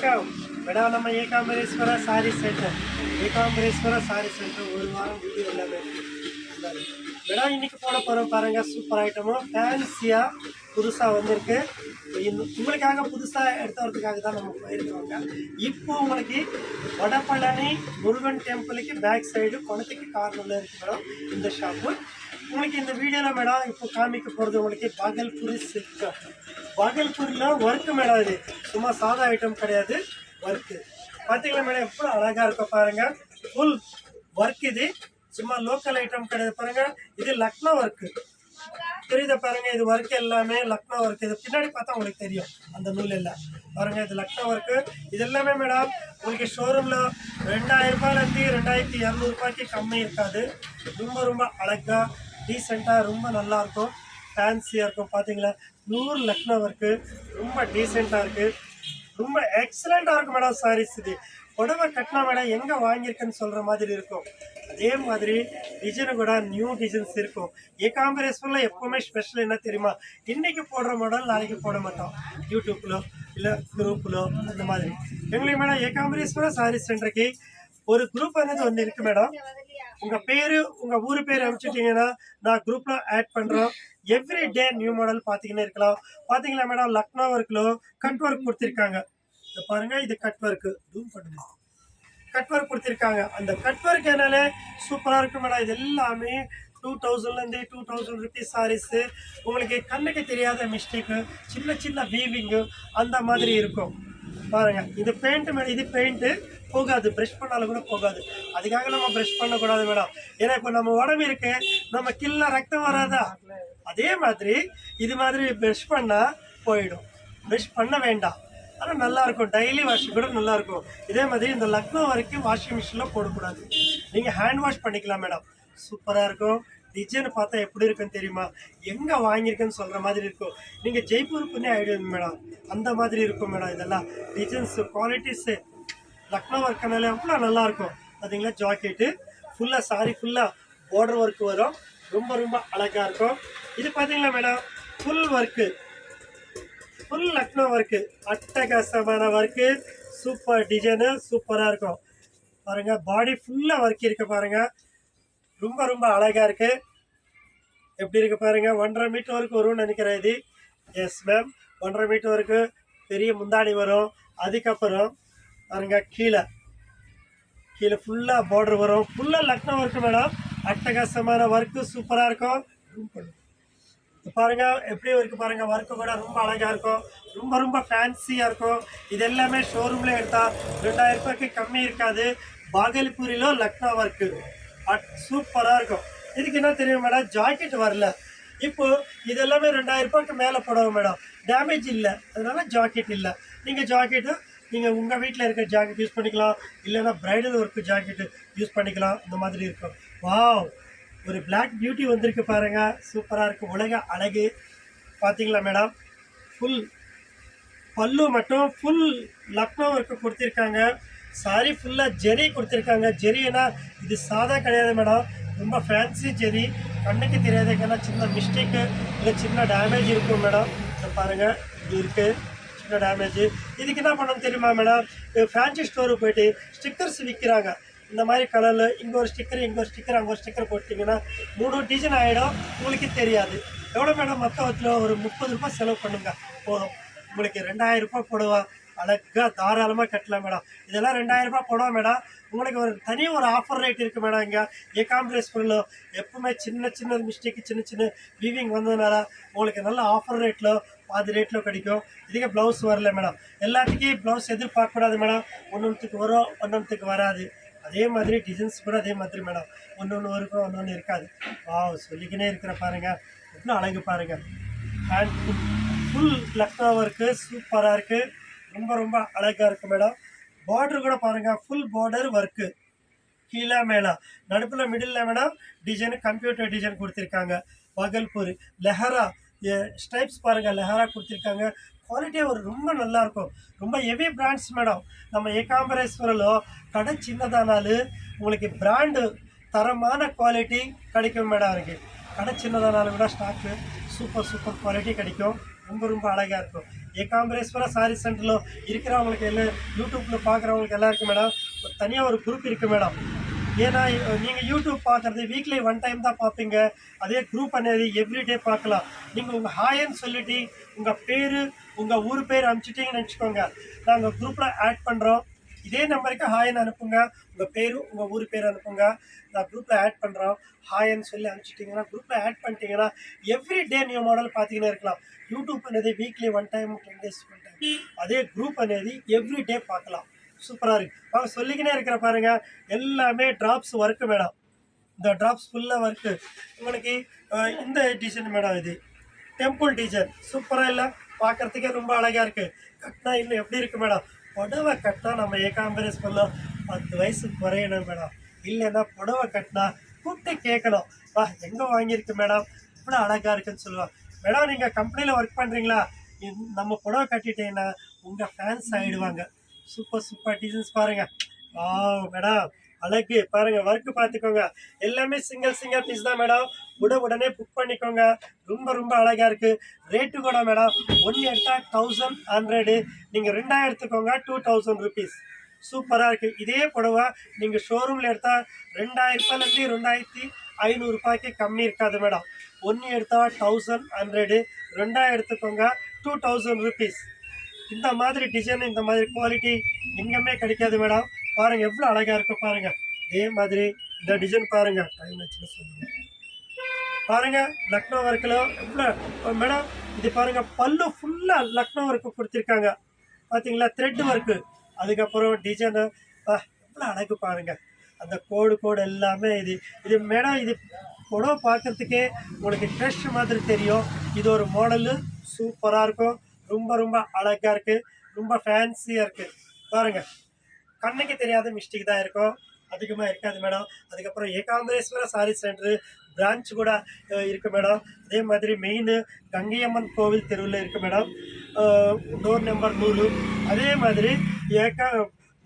வணக்கம் மேடம். நம்ம Ekambareswara sorry centre ஒரு வாரம் வீடியோ எல்லாமே மேடம். இன்னைக்கு போட போகிறோம் பாருங்க. சூப்பர் ஐட்டமும் ஃபேன்சியாக புதுசாக வந்திருக்கு. உங்களுக்காக புதுசாக எடுத்து வரதுக்காக தான் நம்ம போயிருக்கிறோங்க. இப்போ உங்களுக்கு வடபழனி முருகன் டெம்பிளுக்கு பேக் சைடு குளத்துக்கு கார்னரில் இருக்கு மேடம் இந்த ஷாப்பு. உங்களுக்கு இந்த வீடியோவில் மேடம் இப்போ காமிக்க போகிறது உங்களுக்கு பாகல்பூரி சில்க். பாகல்பூரில் ஒர்க்கு மேடம். இது சும்மா சாதா ஐட்டம் கிடையாது, ஒர்க்கு. பார்த்தீங்களா மேடம் எவ்வளோ அழகாக இருக்க பாருங்கள். Full work. இது சும்மா லோக்கல் ஐட்டம் கிடையாது பாருங்கள். இது லக்னோ ஒர்க்கு தெரியுதா பாருங்கள். இது ஒர்க்கு எல்லாமே லக்னோ ஒர்க்கு. இது பின்னாடி பார்த்தா உங்களுக்கு தெரியும் அந்த நூல் எல்லாம் பாருங்கள். இது லக்னோ ஒர்க்கு. இது எல்லாமே மேடம் உங்களுக்கு ஷோரூமில் 2000 ரூபாயிலேருந்து 2200 ரூபாய்க்கு கம்மி இருக்காது. ரொம்ப அழகாக டீசெண்டாக ரொம்ப நல்லாயிருக்கும், ஃபேன்சியாக இருக்கும். பார்த்தீங்களா பியூர் லக்னோ ஒர்க்கு. ரொம்ப டீசெண்டாக இருக்குது, ரொம்ப எக்ஸலண்ட்டாக இருக்கும் மேடம். சாரீஸ் இது புடவை கட்டினா மேடம் எங்கே வாங்கியிருக்குன்னு சொல்கிற மாதிரி இருக்கும். அதே மாதிரி டிசைனு கூட நியூ டிசைன்ஸ் இருக்கும். ஏகாம்பரேஸ்வரில் எப்போவுமே ஸ்பெஷல் என்ன தெரியுமா, இன்றைக்கி போடுற மாடல் நாளைக்கு போட மாட்டோம். யூடியூப்பில் இல்லை குரூப்பில் அந்த மாதிரி. எங்களுக்கு மேடம் ஏகாம்பரேஸ்வரா சாரீஸ் சென்டருக்கு ஒரு குரூப் అనేది ஒன்று இருக்குது மேடம். உங்கள் பேர் உங்கள் ஊர் பேர் அனுப்பிச்சிட்டிங்கன்னா நான் குரூப்பில் ஆட் பண்ணுறோம். எவ்ரி டே நியூ மாடல் பார்த்தீங்கன்னா இருக்கலாம். பார்த்தீங்களா மேடம் லக்னோ ஒர்க்கில் கட் ஒர்க் கொடுத்துருக்காங்க. இதை பாருங்கள், இது கட் ஒர்க்கு. ஜூம் பண்ணுங்க. கட் ஒர்க் கொடுத்துருக்காங்க. அந்த கட் ஒர்க் என்னாலே சூப்பராக இருக்கும் மேடம். இது எல்லாமே 2000லேருந்து 2000 ருபீஸ் சாரீஸு. உங்களுக்கு கண்ணுக்கு தெரியாத மிஸ்டேக்கு, சின்ன வீவிங்கு அந்த மாதிரி இருக்கும் பாருங்கள். இது பெயிண்ட் மேடம். இது பெயிண்ட்டு போகாது, ப்ரெஷ் பண்ணாலும் கூட போகாது. அதுக்காக நம்ம ப்ரெஷ் பண்ணக்கூடாது மேடம். ஏன்னா இப்போ நம்ம உடம்பு இருக்கு, நம்ம கில்ல ரத்தம் வராதா, அதே மாதிரி இது மாதிரி ப்ரெஷ் பண்ணால் போயிடும். ப்ரெஷ் பண்ண வேண்டாம், ஆனால் நல்லாயிருக்கும். டெய்லி வாஷிங் கூட நல்லாயிருக்கும். இதே மாதிரி இந்த லக்னோ வரைக்கும் வாஷிங் மிஷினில் போடக்கூடாது, நீங்கள் ஹேண்ட் வாஷ் பண்ணிக்கலாம் மேடம். சூப்பராக இருக்கும். டிசைன் பார்த்தா எப்படி இருக்குன்னு தெரியுமா, எங்கே வாங்கியிருக்குன்னு சொல்கிற மாதிரி இருக்கும். நீங்கள் ஜெய்ப்பூர் பண்ணி ஆகிடுவீங்க மேடம், அந்த மாதிரி இருக்கும் மேடம். இதெல்லாம் டிசைன்ஸு குவாலிட்டிஸு லக்னோ ஒர்க்குனால எவ்வளோ நல்லாயிருக்கும் பார்த்தீங்களா. ஜாக்கெட்டு ஃபுல்லாக சாரி ஃபுல்லாக பார்டர் ஒர்க் வரும். ரொம்ப அழகாக இருக்கும். இது பார்த்தீங்களா madam full work, full Lucknow work. அட்டகாசமான ஒர்க்கு, சூப்பர் டிசைனு, சூப்பராக இருக்கும் பாருங்கள். பாடி ஃபுல்லாக ஒர்க் இருக்குது பாருங்கள். ரொம்ப அழகாக இருக்குது. எப்படி இருக்குது பாருங்கள். 1.5 மீட்டர் வரைக்கும் வரும்னு நினைக்கிறேன் இது. எஸ் மேம், 1.5 மீட்டர் வரைக்கும் பெரிய முந்தாடி வரும். அதுக்கப்புறம் பாருங்க கீழே ஃபுல்லாக பார்டர் வரும். ஃபுல்லாக லக்னோ ஒர்க்கு மேடம். அட்டகாசமான ஒர்க்கு, சூப்பராக இருக்கும். பாருங்கள் எப்படி இருக்குது பாருங்கள். ஒர்க்கு கூட ரொம்ப அழகாக இருக்கும். ரொம்ப ஃபேன்சியாக இருக்கும். இது எல்லாமே ஷோரூமில் எடுத்தால் 2000 ரூபாய்க்கு கம்மி இருக்காது. பாகல்பூரிலோ லக்னோ ஒர்க்கு சூப்பராக இருக்கும். இதுக்கு என்ன தெரியும் மேடம், ஜாக்கெட் வரல. இப்போது இது எல்லாமே 2000 ரூபாய்க்கு மேலே போடுவோம் மேடம். டேமேஜ் இல்லை, அதனால ஜாக்கெட் இல்லை. நீங்கள் ஜாக்கெட்டு நீங்கள் உங்கள் வீட்டில் இருக்க ஜாக்கெட் யூஸ் பண்ணிக்கலாம், இல்லைன்னா ப்ரைடல் ஒர்க்கு ஜாக்கெட்டு யூஸ் பண்ணிக்கலாம். இந்த மாதிரி இருக்கும். வாவ், ஒரு பிளாக் பியூட்டி வந்திருக்கு பாருங்கள். சூப்பராக இருக்குது. உலக அழகு பார்த்தீங்களா மேடம். ஃபுல் பல்லு மட்டும் ஃபுல் லக்னோ ஒர்க்கு கொடுத்துருக்காங்க. சாரி ஃபுல்லாக ஜெரி கொடுத்துருக்காங்க. ஜெரினா இது சாதா கிடையாது மேடம், ரொம்ப ஃபேன்சி ஜெரி. கண்ணுக்கு தெரியாதுங்கன்னா சின்ன மிஸ்டேக்கு இல்லை சின்ன டேமேஜ் இருக்கும் மேடம். இதை பாருங்கள், இது இருக்குது சின்ன டேமேஜ். இதுக்கு என்ன பண்ணணும் தெரியுமா மேடம், ஃபேன்சி ஸ்டோருக்கு போய்ட்டு ஸ்டிக்கர்ஸ் விற்கிறாங்க. இந்த மாதிரி கலரில் இங்கே ஒரு ஸ்டிக்கர், இங்கே ஒரு ஸ்டிக்கர், அங்கே ஒரு ஸ்டிக்கர் போட்டிங்கன்னா 3 டிசைன் ஆகிடும். உங்களுக்கு தெரியாது. எவ்வளோ மேடம் மொத்தத்தில் ஒரு 30 ரூபாய் செலவு பண்ணுங்க போதும். உங்களுக்கு 2000 ரூபாய் போடுவா அழகாக தாராளமாக கட்டலாம் மேடம். இதெல்லாம் 2000 ரூபாய் போடுவோம் மேடம். உங்களுக்கு ஒரு தனியாக ஒரு ஆஃபர் ரேட் இருக்குது மேடம். இங்கே ஏகாம்பரேஸ்வரில் எப்பவுமே சின்ன மிஸ்டேக்கு, சின்ன வீவிங் வந்ததுனால உங்களுக்கு நல்ல ஆஃபர் ரேட்டில் பாதி ரேட்டில் கிடைக்கும். இதுக்கு ப்ளவுஸ் வரல மேடம். எல்லாத்துக்கும் ப்ளவுஸ் எதிர்பார்க்கக்கூடாது மேடம். ஒன்றுத்துக்கு வரும், ஒன்றுத்துக்கு வராது. அதே மாதிரி டிசைன்ஸ் கூட அதே மாதிரி மேடம். ஒன்று இருக்கும், ஒன்று இருக்காது. சொல்லிக்கினே இருக்கிற பாருங்கள், எவ்வளோ அழகு பாருங்கள். ஹேண்ட் ஃபுல் லக்னோ ஒர்க்கு சூப்பராக இருக்குது. ரொம்ப அழகாக இருக்குது மேடம். பார்டர் கூட பாருங்கள், ஃபுல் பார்டர் ஒர்க்கு. கீழே மேலே நடுப்பில் middle madam design computer design கொடுத்துருக்காங்க. பாகல்பூர் லெஹரா ஸ்டைப்ஸ் பாருங்கள், லெஹரா கொடுத்துருக்காங்க. குவாலிட்டியாக ரொம்ப நல்லாயிருக்கும். ரொம்ப ஹெவி பிராண்ட்ஸ் மேடம். நம்ம ஏகாம்பரேஸ்வரில் கடை சின்னதானாலும் உங்களுக்கு பிராண்டு தரமான குவாலிட்டி கிடைக்கும் மேடம். இருக்குது கடை சின்னதானாலும் கூட ஸ்டாக்கு சூப்பர் குவாலிட்டி கிடைக்கும். ரொம்ப ரொம்ப அழகாக இருக்கும். ஏகாம்பரேஸ்வரா சாரி சென்டரில் இருக்கிறவங்களுக்கு எல்லாம் யூடியூப்பில் பார்க்குறவங்களுக்கு எல்லாருக்கும் மேடம் ஒரு தனியாக ஒரு குரூப் இருக்குது மேடம். ஏன்னா நீங்கள் யூடியூப் பார்க்குறது வீக்லி 1 டைம் தான் பார்ப்பீங்க. அதே குரூப் అనేది எவ்ரிடே பார்க்கலாம். நீங்கள் உங்கள் ஹாய்ன்னு சொல்லிட்டு உங்கள் பேர் உங்கள் ஊர் பேர் அனுப்பிச்சிட்டிங்கன்னு வச்சுக்கோங்க, நாங்கள் குரூப்பில் ஆட் பண்ணுறோம். இதே நம்பருக்கு ஹாய்ன்னு அனுப்புங்க, உங்கள் பேர் உங்கள் ஊர் பேர் அனுப்புங்க, நான் குரூப்பில் ஆட் பண்ணுறோம். ஹாய்ன்னு சொல்லி அனுப்பிச்சிட்டிங்கன்னா குரூப்பில் ஆட் பண்ணிட்டீங்கன்னா எவ்ரிடே நியூ மாடல் பார்த்தீங்கன்னா இருக்கலாம். யூடியூப் అనేది வீக்லி 1 டைம் 10 days 1 டைம். அதே குரூப் అనేది எவ்ரிடே பார்க்கலாம். சூப்பராக இருக்குது. அவங்க சொல்லிக்கினே இருக்கிற பாருங்க, எல்லாமே ட்ராப்ஸ் ஒர்க்கு மேடம். இந்த ட்ராப்ஸ் ஃபுல்லாக ஒர்க்கு. உங்களுக்கு இந்த டிசைன் மேடம், இது டெம்பிள் டிசைன் சூப்பராக இல்லை, பார்க்குறதுக்கே ரொம்ப அழகாக இருக்குது. கட்டினா இன்னும் எப்படி இருக்குது மேடம், புடவை கட்டினா நம்ம ஏகாம்பரேஸ் பண்ணலாம் 10 வயசு குறையணும் மேடம். இல்லைன்னா புடவை கட்டினா கூப்பிட்டு கேட்கணும், வா எங்கே வாங்கியிருக்கு மேடம், இவ்வளோ அழகாக இருக்குன்னு சொல்லுவாங்க. மேடம் நீங்கள் கம்பெனியில் ஒர்க் பண்ணுறீங்களா, நம்ம புடவை கட்டிட்டீங்கன்னா உங்கள் ஃபேன்ஸ் ஆகிடுவாங்க. சூப்பர் சூப்பர் டிசைன்ஸ் பாருங்க. மேடம் அழகு பாருங்க, ஒர்க்கு பார்த்துக்கோங்க. எல்லாமே சிங்கிள் பீஸ் தான் மேடம். உடனே புக் பண்ணிக்கோங்க. ரொம்ப ரொம்ப அழகா இருக்கு. ரேட்டு கூட மேடம் 1 எடுத்தா 1100, நீங்க 2 எடுத்துக்கோங்க 2000 rupees. சூப்பராக இருக்குது. இதே புடவை நீங்கள் ஷோரூமில் எடுத்தால் 2000 ரூபாயிலேருந்து 2500 ரூபாய்க்கு கம்மி இருக்காது மேடம். 1 எடுத்தால் 1100, 2 எடுத்துக்கோங்க 2000 rupees. இந்த மாதிரி டிசைன் இந்த மாதிரி குவாலிட்டி எங்கேயுமே கிடைக்காது மேடம். பாருங்கள் எவ்வளோ அழகாக இருக்கும் பாருங்கள். இதே மாதிரி இந்த டிசைன் பாருங்கள், டைம் வச்சுன்னு சொல்லுங்கள். பாருங்கள் லக்னோ ஒர்க்கில் எவ்வளோ மேடம், இது பாருங்கள் பல்லு ஃபுல்லாக லக்னோ ஒர்க்கு கொடுத்துருக்காங்க பார்த்தீங்களா, த்ரெட் ஒர்க்கு. அதுக்கப்புறம் டிசைனு எவ்வளோ அழகு பாருங்கள். அந்த கோடு எல்லாமே இது மேடம், இது புடவை பார்க்குறதுக்கே உங்களுக்கு ஃப்ரெஷ் மாதிரி தெரியும். இது ஒரு மாடலு சூப்பராக இருக்கும். ரொம்ப ரொம்ப அழகாக இருக்குது, ரொம்ப ஃபேன்சியாக இருக்குது பாருங்கள். கண்ணுக்கு தெரியாத மிஸ்டேக் தான் இருக்கும், அதிகமாக இருக்காது மேடம். அதுக்கப்புறம் ஏகாம்பரேஸ்வரா சாரி சென்டரு பிரான்ச் கூட இருக்குது மேடம். அதே மாதிரி மெயின் கங்கையம்மன் கோவில் தெருவில் இருக்குது மேடம், டோர் நம்பர் 100. அதே மாதிரி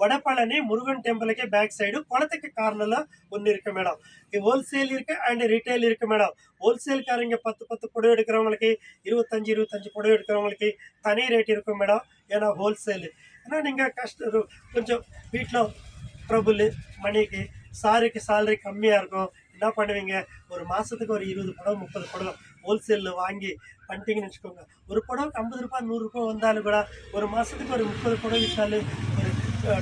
வடபழனி முருகன் டெம்பிளுக்கு பேக் சைடு குளத்துக்கு கார்னரில் ஒன்று இருக்குது மேடம். ஹோல்சேல் இருக்குது அண்ட் ரீட்டைல் இருக்குது மேடம். ஹோல்சேல்காரங்க 10 புடவை எடுக்கிறவங்களுக்கு 25 புடவை எடுக்கிறவங்களுக்கு தனி ரேட் இருக்கும் மேடம். ஏன்னா ஹோல்சேலு. ஏன்னா நீங்கள் கொஞ்சம் வீட்டில் ட்ரபுள் மணிக்கு சாரிக்கு சேலரி கம்மியாக இருக்கும், என்ன பண்ணுவீங்க, ஒரு மாதத்துக்கு ஒரு 20 புடவை 30 புடவை ஹோல்சேலில் வாங்கி பண்ணிட்டீங்கன்னு வச்சுக்கோங்க. ஒரு புடவைக்கு 50 ரூபா 100 ரூபா வந்தாலும் கூட ஒரு மாதத்துக்கு ஒரு 30 புடவை விற்றாலும் ஒரு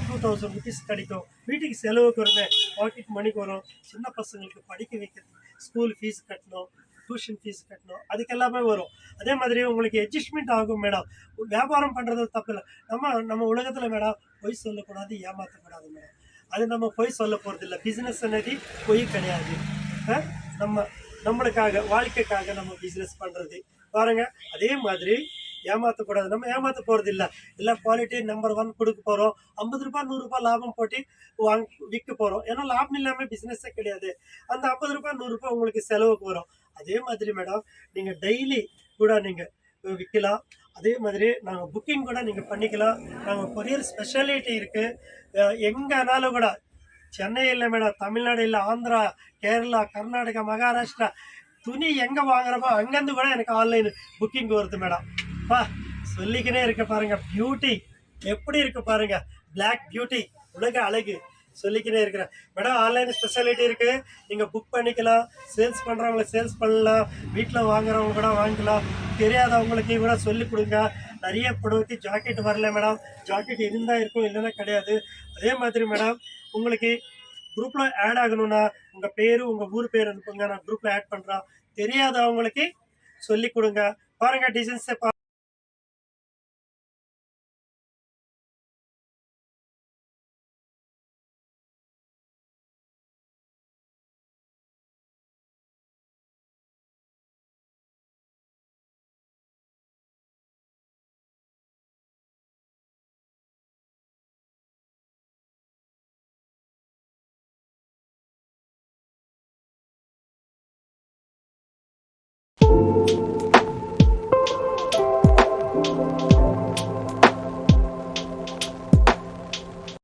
2000 rupees கிடைக்கும். வீட்டுக்கு செலவுக்கு வருங்க, பாக்கெட் மணிக்கு வரும். சின்ன பசங்களுக்கு படிக்க வைக்கிறது, ஸ்கூல் ஃபீஸ் கட்டணும், டியூஷன் ஃபீஸ் கட்டணும், அதுக்கு எல்லாமே வரும். அதே மாதிரி உங்களுக்கு அட்ஜஸ்ட்மெண்ட் ஆகும் மேடம். வியாபாரம் பண்ணுறது தப்பு இல்லை. நம்ம உலகத்தில் மேடம் பொய் சொல்லக்கூடாது, ஏமாற்றக்கூடாது மேடம். அது நம்ம பொய் சொல்ல போகிறது இல்லை. பிஸ்னஸ் అనేది பொய் கிடையாது. நம்மளுக்காக வாழ்க்கைக்காக நம்ம பிஸ்னஸ் பண்ணுறது பாருங்கள். அதே மாதிரி ஏமாற்றக்கூடாது, நம்ம ஏமாற்ற போகிறது இல்லை. இல்லை குவாலிட்டி நம்பர் 1 கொடுக்க போகிறோம், 50 ரூபா 100 ரூபா லாபம் போட்டு விற்க போகிறோம். ஏன்னா லாபம் இல்லாமல் பிஸ்னஸே கிடையாது. அந்த 50 ரூபா 100 ரூபா உங்களுக்கு செலவுக்கு வரும். அதே மாதிரி மேடம் நீங்கள் டெய்லி கூட நீங்கள் விற்கலாம். அதே மாதிரி நாங்கள் புக்கிங் கூட நீங்கள் பண்ணிக்கலாம். நாங்கள் கொரியர் ஸ்பெஷாலிட்டி இருக்குது. எங்கேனாலும் கூட, சென்னை இல்லை மேடம், தமிழ்நாடு இல்லை, ஆந்திரா, கேரளா, கர்நாடகா, மகாராஷ்டிரா, துணி எங்கே வாங்குறப்போ அங்கேருந்து கூட எனக்கு ஆன்லைன் புக்கிங் வருது மேடம். சொல்லிக்கினே இருக்க பாருங்க, பியூட்டி எப்படி இருக்கு பாருங்க, பிளாக் பியூட்டி, உலக அழகு சொல்லிக்கினே இருக்கிறேன் மேடம். ஆன்லைன் ஸ்பெஷாலிட்டி இருக்குது, நீங்கள் புக் பண்ணிக்கலாம். சேல்ஸ் பண்ணுறவங்களை சேல்ஸ் பண்ணலாம், வீட்டில் வாங்குறவங்க கூட வாங்கிக்கலாம். தெரியாதவங்களுக்கு கூட சொல்லிக் கொடுங்க. நிறைய புடவைக்கு ஜாக்கெட் வரல மேடம், ஜாக்கெட் இருந்தால் இருக்கும், இல்லைன்னா கிடையாது. அதே மாதிரி மேடம் உங்களுக்கு குரூப்பில் ஆட் ஆகணும்னா உங்கள் பேர் உங்கள் ஊர் பேர் அனுப்புங்க, நான் குரூப்பில் ஆட் பண்ணுறேன். தெரியாதவங்களுக்கு சொல்லிக் கொடுங்க. பாருங்கள் டிசைன்ஸை